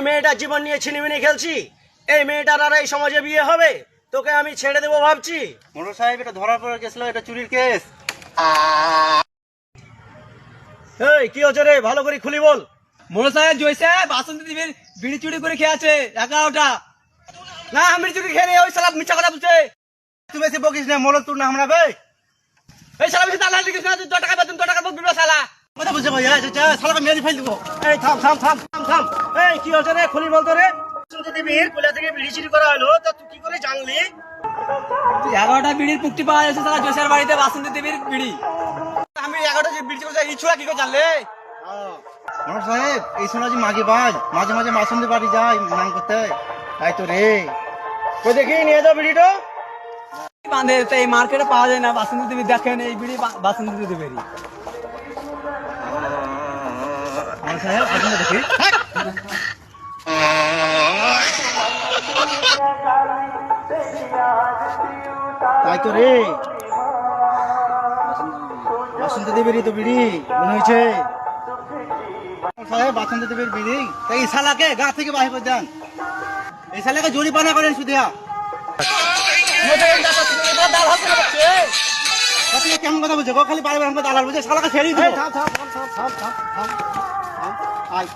মেয়েটার জীবন নিয়ে ছিনিমিনি খেলছি, এই মেয়েটার আর এই সমাজে বিয়ে হবে? তোকে আমি ছেড়ে দেবো ভাবছি? মোড়ল সাহেব, এটা ধরা পড়ে গেছিল, এটা চুরির কেস। এই কি হচ্ছে রে, ভালো করে খুলি বল। মোড়ল সাহেব, জয় সাহেব বাসন্তী দেবীর বিড়ি চুরি করে খেয়ে আছে 11টা। না, আমি চুরি খেয়ে নেই, ওই শালা মিথ্যা কথা বলছে। তুই বেশি বকিস না, মোড়ল তোর না আমরা বে। এই শালা বেশি দালাল দিস না, তুই 10 টাকা বেতন 10 টাকা বকবি শালা। কথা বলছে ভাই, শালাকে মেরে ফেল দিব। এই থাম থাম থাম থাম থাম। এই কি হচ্ছে রে, খুলি বলতো রে। বাসন্তী দেবীর কোলা থেকে বিড়ি চুরি করা হলো, তা তুই কি করে জানলি? 11টা বিড়ির পুকটি পাওয়া যাচ্ছে সারা জোসের বাড়িতে বাসন্তী দেবীর বিড়ি। আমি 11টা যে বিড়ি চুরি করছি, এই ছুয়া কি করে জানলে? মোড়ল সাহেব, এই শোনা যে মাগে বাজ মাঝে মাঝে মাসুন্দি বাড়ি যায় নাম করতে, তাই তো রে। কই দেখি, নিয়ে যাও বিড়িটা। বাঁধে তো এই মার্কেটে পাওয়া যায় না বাসন্তী দেবী, দেখেন এই বিড়ি বাসন্তী দেবীরই। মোড়ল সাহেব, আসুন তো দেখি। তাই তো রে, বাসন্তী দেবীরই তো বিড়ি মনে হয়েছে। সাহেব, বাসন্তী দেবীর বিড়ি। তাই এই শালাকে গা থেকে বাহির করে দেন, এই শালাকে জরিমানা করেন সুদিয়া। আপনি কেমন কথা বলছো গো? খালি বারে বারে দালাল বলছে, শালাকে ছেড়ে দিও। থাম থাম থাম থাম থাম থাম। আয়